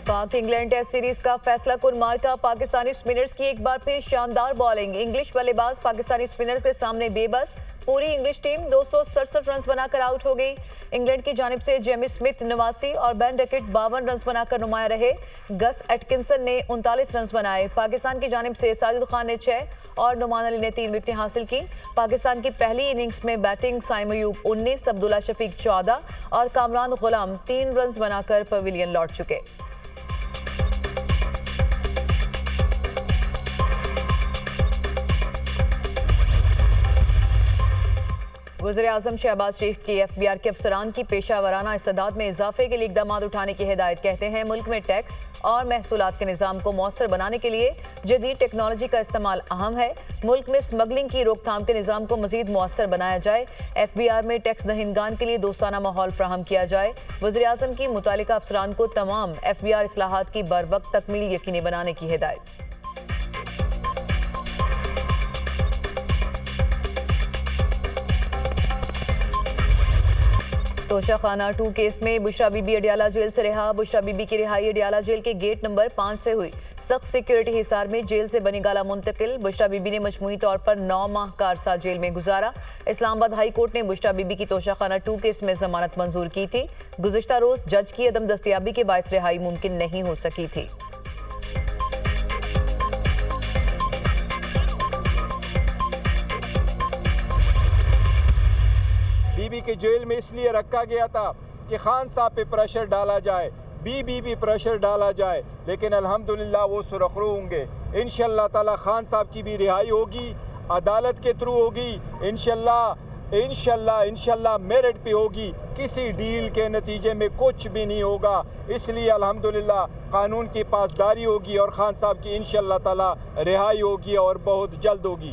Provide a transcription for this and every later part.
पाक England test series का फैसला कुन मार्का। पाकिस्तानी स्पिनर्स की एक बार फिर शानदार बॉलिंग। इंग्लिश बल्लेबाज पाकिस्तानी स्पिनर्स के सामने बेबस। पूरी इंग्लिश टीम 267 रन बनाकर आउट हो गई। इंग्लैंड की जानिब से जेमी स्मिथ 89 और बेन डकेट 52 रन बनाकर नुमाया रहे। गस एटकिंसन ने 39 रन बनाए। पाकिस्तान की जानिब से साजिद खान ने 6 और नुमान अली ने 3 विकेटें हासिल की। पाकिस्तान की पहली इनिंग्स में बैटिंग साइम अयूब 19, अब्दुल्ला शफीक 14 और कामरान गुलाम 3 रन बनाकर पवेलियन लौट चुके। वज़ीर-ए-आज़म शहबाज शरीफ की FBI के अफसरान की पेशा वराना इस्तेदाद में इजाफे के लिए इक़दाम उठाने की हिदायत। कहते हैं मुल्क में टैक्स और महसूलात के निज़ाम को मौसर बनाने के लिए जदीद टेक्नोलॉजी का इस्तेमाल अहम है। मुल्क में स्मगलिंग की रोकथाम के निज़ाम को मज़ीद मौसर बनाया जाए। FBR में टैक्स दहिंदगान के लिए दोस्ताना माहौल फ्राहम किया जाए। वज़ीर-ए-आज़म की मुतालिका अफसरान को तमाम FBR इस्लाहात की बरवक्त तकमील यकीनी बनाने की हिदायत। तोशाखाना 2 केस में बुशरा बीबी अडियाला जेल से रिहा। बुशरा बीबी की रिहाई अडियाला जेल के गेट नंबर 5 से हुई। सख्त सिक्योरिटी हिसार में जेल से बनीगाला मुंतकिल। बुशरा बीबी ने मजमूई तौर पर 9 माह का अरसा जेल में गुजारा। इस्लामाबाद हाई कोर्ट ने बुशरा बीबी की तोशाखाना 2 केस में जमानत मंजूर की थी। गुज़िश्ता रोज जज की अदम दस्तयाबी के बायस रिहाई मुमकिन नहीं हो सकी थी। बीबी के जेल में इसलिए रखा गया था कि खान साहब पे प्रेशर डाला जाए, बीबी भी प्रेशर डाला जाए, लेकिन अल्हम्दुलिल्लाह वो सुरखरू होंगे। इंशाअल्लाह ताला खान साहब की भी रिहाई होगी, अदालत के थ्रू होगी, इंशाअल्लाह मेरिट पे होगी। किसी डील के नतीजे में कुछ भी नहीं होगा। इसलिए अल्हम्दुलिल्लाह कानून की पासदारी होगी और खान साहब की इंशाअल्लाह ताला रिहाई होगी और बहुत जल्द होगी।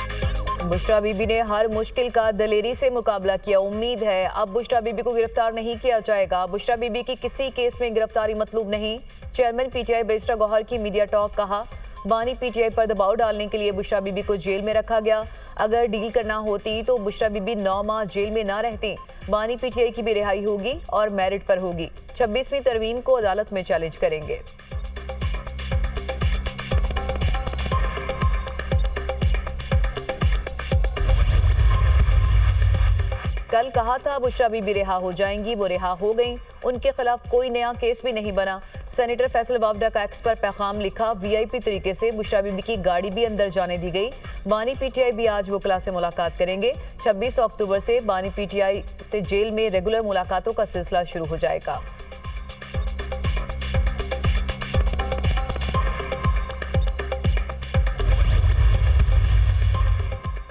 बुशरा बीबी ने हर मुश्किल का दलेरी से मुकाबला किया। उम्मीद है अब बुशरा बीबी को गिरफ्तार नहीं किया जाएगा। बुशरा बीबी की किसी केस में गिरफ्तारी मतलूब नहीं। चेयरमैन PTI बैरिस्टर गौहर की मीडिया टॉक। कहा बानी PTI पर दबाव डालने के लिए बुशरा बीबी को जेल में रखा गया। अगर डील करना होती तो बुशरा बीबी 9 माह जेल में ना रहती। बानी PTI की भी रिहाई होगी और मेरिट पर होगी। 26वीं तरमीम को अदालत में चैलेंज करेंगे। कल कहा था बुशरा बीबी रिहा हो जाएंगी, वो रिहा हो गई। उनके खिलाफ कोई नया केस भी नहीं बना। सेनेटर फैसल वावडा का एक्स पर पैगाम लिखा। VIP तरीके से बुशरा बीबी की गाड़ी भी अंदर जाने दी गई। बानी PTI भी आज वकला से मुलाकात करेंगे। 26 अक्टूबर से बानी PTI से जेल में रेगुलर मुलाकातों का सिलसिला शुरू हो जाएगा।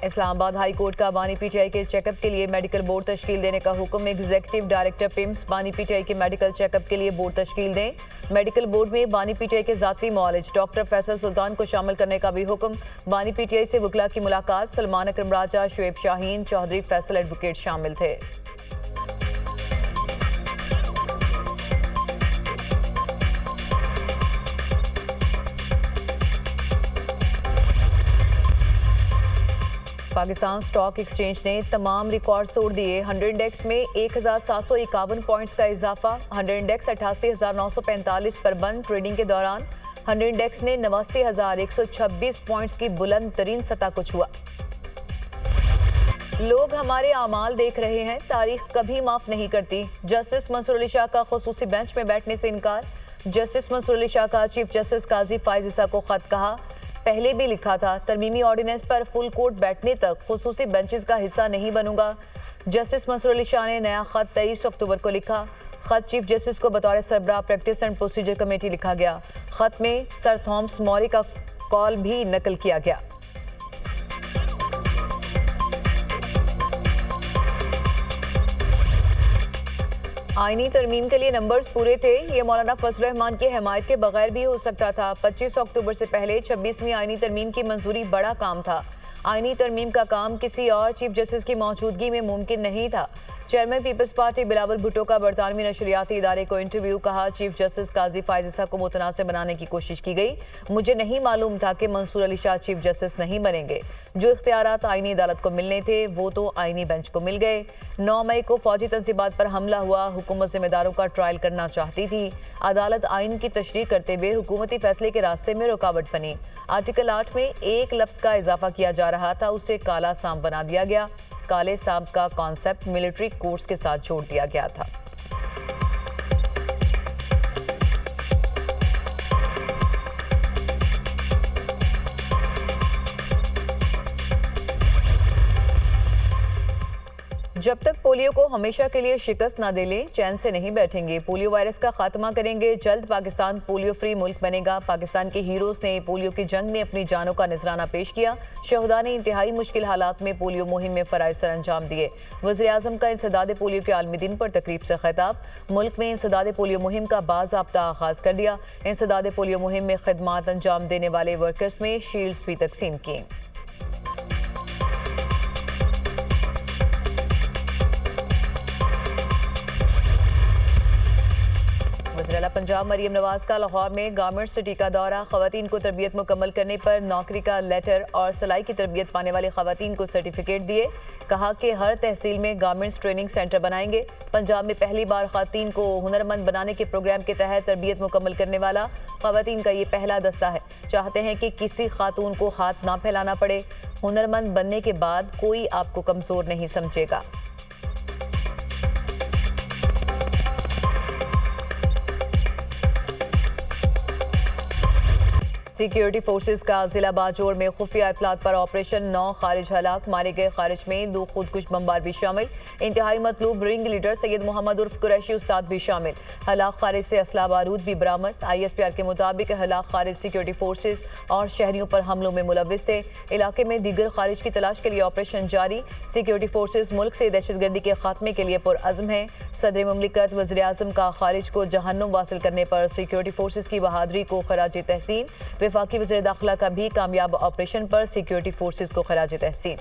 इस्लामाबाद हाई कोर्ट का बानी PTI के चेकअप के लिए मेडिकल बोर्ड तश्कील देने का हुक्म। एग्जीक्यूटिव डायरेक्टर पिम्स बानी PTI के मेडिकल चेकअप के लिए बोर्ड तश्कील दें। मेडिकल बोर्ड में बानी PTI के जाती मौलिज डॉक्टर फैसल सुल्तान को शामिल करने का भी हुक्म। बानी PTI से वकला की मुलाकात। सलमान अकरम राजा, शुएब शाहीन, चौधरी फैसल एडवोकेट शामिल थे। पाकिस्तान स्टॉक एक्सचेंज ने तमाम रिकॉर्ड तोड़ दिए। 100 इंडेक्स में 1751 पॉइंट्स का इजाफा। 100 इंडेक्स 88,945 पर बंद। ट्रेडिंग के दौरान 100 इंडेक्स ने 89,126 पॉइंट्स की बुलंद तरीन सतह को छुआ। लोग हमारे आमाल देख रहे हैं, तारीख कभी माफ नहीं करती। जस्टिस मंसूर अली शाह का खुसूसी बेंच में बैठने से इनकार। जस्टिस मंसूर अली शाह का चीफ जस्टिस काजी फाइज ईसा को खत। कहा पहले भी लिखा था, तरमीमी ऑर्डिनेंस पर फुल कोर्ट बैठने तक खुसूसी बेंचेस का हिस्सा नहीं बनूंगा। जस्टिस मंसूर अली शाह ने नया खत 23 अक्टूबर को लिखा। खत चीफ जस्टिस को बतौर सरबराह प्रैक्टिस एंड प्रोसीजर कमेटी लिखा गया। खत में सर थॉमस मॉरी का कॉल भी नकल किया गया। आईनी तरमीम के लिए नंबर्स पूरे थे। ये मौलाना फजल रहमान की हिमायत के बगैर भी हो सकता था। 25 अक्टूबर से पहले 26वीं आईनी तरमीम की मंजूरी बड़ा काम था। आईनी तरमीम का काम किसी और चीफ जस्टिस की मौजूदगी में मुमकिन नहीं था। Chairman Peoples Party Bilawal Bhutto का बरतानवी नशरियाती इदारे को इंटरव्यू। कहा, चीफ जस्टिस काजी फायजिसा को मुतनासिब बनाने की कोशिश की गई। मुझे नहीं मालूम था कि मंसूर अली शाह चीफ जस्टिस नहीं बनेंगे। जो इख्तियारात आईनी अदालत को मिलने थे वो तो आईनी बेंच को मिल गए। 9 मई को फौजी तंजीबात पर हमला हुआ। हुकूमत जिम्मेदारों का ट्रायल करना चाहती थी। अदालत आइन की तशरीह करते हुए हुकूमती फैसले के रास्ते में रुकावट बनी। आर्टिकल 8 में एक लफ्ज का इजाफा किया जा रहा था, उसे काला सांप बना दिया गया। काले सांप का कॉन्सेप्ट मिलिट्री कोर्स के साथ जोड़ दिया गया था। जब तक पोलियो को हमेशा के लिए शिकस्त ना दे लें, चैन से नहीं बैठेंगे। पोलियो वायरस का खात्मा करेंगे। जल्द पाकिस्तान पोलियो फ्री मुल्क बनेगा। पाकिस्तान के हीरोज ने पोलियो की जंग में अपनी जानों का नजराना पेश किया। शहदा ने इंतहाई मुश्किल हालात में पोलियो मुहिम में फराइज सर अंजाम दिए। वज़ीर-ए-आज़म का इंसदाद पोलियो के आलमी दिन पर तकरीब से खिताब। मुल्क में इंसदाद पोलियो मुहिम का बाज़ाब्ता आगाज कर दिया। इंसदाद पोलियो मुहिम में खिदमात अंजाम देने वाले वर्कर्स में शील्ड्स भी तकसीम की। वज़ीर-ए-आला पंजाब मरियम नवाज का लाहौर में गारमेंट्स सिटी का दौरा। खवातीन को तरबियत मुकम्मल करने पर नौकरी का लेटर और सिलाई की तरबियत पाने वाले खवातीन को सर्टिफिकेट दिए। कहा कि हर तहसील में गारमेंट्स ट्रेनिंग सेंटर बनाएंगे। पंजाब में पहली बार खवातीन को हुनरमंद बनाने के प्रोग्राम के तहत तरबियत मुकम्मल करने वाला खवातीन का ये पहला दस्ता है। चाहते हैं कि किसी खातून को हाथ ना फैलाना पड़े। हुनरमंद बनने के बाद कोई आपको कमज़ोर नहीं समझेगा। सिक्योरिटी फोर्सेस का जिला बाजोर में खुफिया इतलात पर ऑपरेशन। 9 खारिज हलाक। मारे गए खारिज में 2 खुदकुश बमबार भी शामिल। इंतहाई मतलूब रिंग लीडर सैयद मोहम्मद उर्फ कुरैशी उस्ताद भी शामिल। हलाक खारिज से असला बारूद भी बरामद। ISPR के मुताबिक हलाक खारिज सिक्योरिटी फोर्सेस और शहरियों पर हमलों में मुलविस थे। इलाके में दीगर खारिज की तलाश के लिए ऑपरेशन जारी। सिक्योरिटी फोर्सेस मुल्क से दहशतगर्दी के खात्मे के लिए पुरअज़्म है। सदर मुमलिकत वज़ीर-ए-आज़म का खारिज को जहन्नुम वासिल करने पर सिक्योरिटी फोर्सेस की बहादुरी को खराज तहसीन। वफाकी वज़ीर दाखिला का भी कामयाब ऑपरेशन पर सिक्योरिटी फोर्सेस को खराज तहसीन।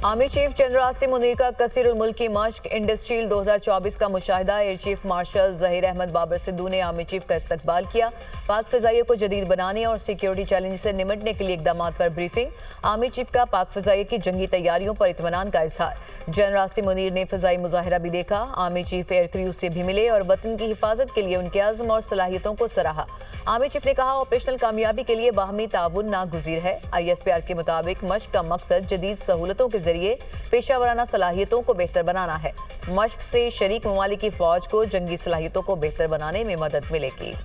Army chief general Asim Munir का कसीरुल मुल्की मश्क इंडस्ट्रियल 2024 का मुशाहिदा। Air chief marshal Zaheer Ahmed Babar Sidhu ने आर्मी चीफ का इस्तकबाल किया। पाक फ़िज़ाइया को जदीद बनाने और सिक्योरिटी चैलेंज से निमटने के लिए इक़दाम पर ब्रीफिंग। आर्मी चीफ का पाक फ़िज़ाइया की जंगी तैयारियों पर इत्मीनान का इजहार। जनरल आसिम मुनीर ने फ़िज़ाई मुजाहिरा भी देखा। आर्मी चीफ एयर क्रू से भी मिले और वतन की हिफाजत के लिए उनके अज़्म और सलाहियतों को सराहा। आर्मी चीफ ने कहा, ऑपरेशनल कामयाबी के लिए बाहमी ताउन नागुज़ीर है। ISPR के मुताबिक मश्क का मकसद जदीद सहूलतों के जरिए पेशा वराना सलाहियतों को बेहतर बनाना है। मश्क से शरीक ममालिक की फौज को जंगी सलाहियतों को बेहतर बनाने में मदद मिलेगी।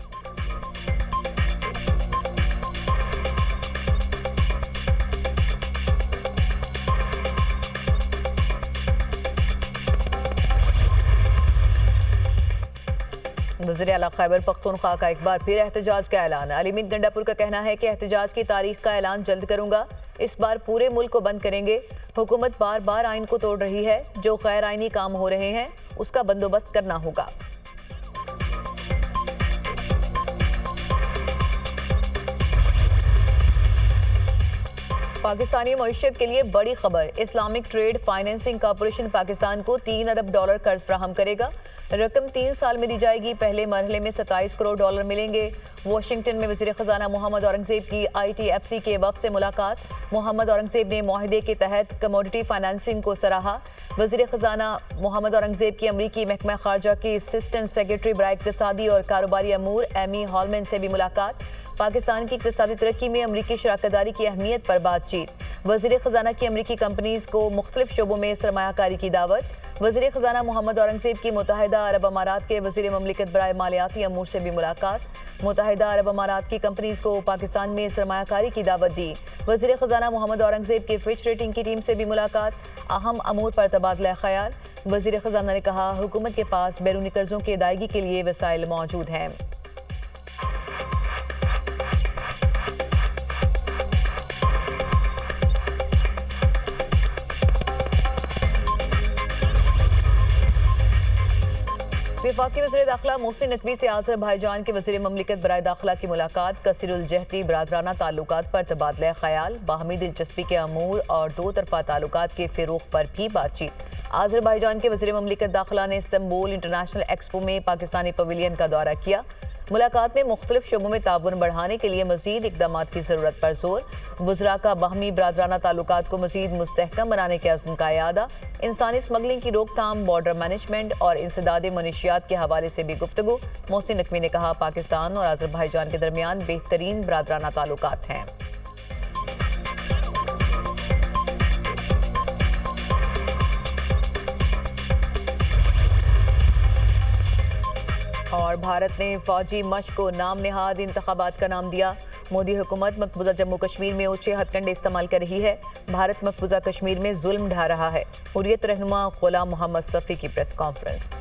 वज़ीर-ए-आला खैबर पख्तूनख्वा का एक बार फिर एहतजाज का ऐलान। अलीमीन गंडापुर का कहना है कि एहतजाज की तारीख का ऐलान जल्द करूंगा। इस बार पूरे मुल्क को बंद करेंगे। हुकूमत बार बार आइन को तोड़ रही है। जो गैर आइनी काम हो रहे हैं उसका बंदोबस्त करना होगा। पाकिस्तानी मईशत के लिए बड़ी खबर। Islamic trade financing corporation Pakistan को $3 अरब कर्ज फराहम करेगा। रकम 3 साल में दी जाएगी। पहले मरहले में $27 करोड़ मिलेंगे। वाशिंगटन में वज़ीर ख़ज़ाना मोहम्मद औरंगज़ेब की ITFC के वफ़द से मुलाकात। मोहम्मद औरंगज़ेब ने मुआहदे के तहत कमोडिटी फाइनेंसिंग को सराहा। वज़ीर ख़ज़ाना मोहम्मद औरंगज़ेब की अमरीकी महकमा ख़ारजा की असिस्टेंट सेक्रेटरी बराए इक़्तिसादी और कारोबारी अमूर एमी हॉलमैन से भी मुलाकात। पाकिस्तान की इक़्तिसादी तरक्की में अमरीकी शराकतदारी की अहमियत पर बातचीत। वज़ीर ख़ज़ाना की अमरीकी कंपनीज़ को मुख्तलिफ शोबों में सरमायाकारी की दावत। वज़ीर ख़ज़ाना मोहम्मद औरंगज़ेब की मुत्तहिदा अरब अमारात के वज़ीर ममलिकत बराए मालियाती अमूर से भी मुलाकात। मुत्तहिदा अरब अमारात की कंपनीज़ को पाकिस्तान में सरमायाकारी की दावत दी। वज़ीर ख़ज़ाना मोहम्मद औरंगज़ेब की फिच रेटिंग की टीम से भी मुलाकात। अहम अमूर पर तबादला ख्याल। वज़ीर ख़ज़ाना ने कहा, हुकूमत के पास बैरूनी कर्ज़ों की अदायगी के लिए वसाइल मौजूद हैं। वफाकी वज़ीर दाखिला मोहसिन नकवी से आज़रबाईजान के वज़ीर ममलिकत बराए दाखिला की मुलाकात, कसीरुल जहती बरादराना ताल्लुकात पर तबादला ख्याल, बाहमी दिलचस्पी के अमूर और दो तरफा ताल्लुकात के फ़िरोग़ पर भी बातचीत। आज़रबाईजान के वज़ीर ममलिकत दाखिला ने इस्तांबुल इंटरनेशनल एक्सपो में पाकिस्तानी पवेलियन का दौरा किया। मुलाकात में मुख्तलिफ शोबों में ताउन बढ़ाने के लिए मज़ीद इक़दामात की ज़रूरत पर जोर, वज़रा का बाहमी बरादराना ताल्लुकात को मज़ीद मुस्तहकम बनाने के अज़्म का यादा, इंसानी स्मगलिंग की रोकथाम, बॉर्डर मैनेजमेंट और इंसदाद मनशियात के हवाले से भी गुफ्तगू। मोहसिन नकवी ने कहा, पाकिस्तान और आज़रबाईजान के दरमियान बेहतरीन बरादराना ताल्लुकात हैं। और भारत ने फौजी मश्क को नाम नेहाद इंतखाबात का नाम दिया। मोदी हुकूमत मकबूजा जम्मू कश्मीर में ऊंचे हथकंडे इस्तेमाल कर रही है। भारत मकबूजा कश्मीर में जुल्म ढा रहा है। हुर्रियत रहनुमा गुलाम मोहम्मद सफ़ी की प्रेस कॉन्फ्रेंस।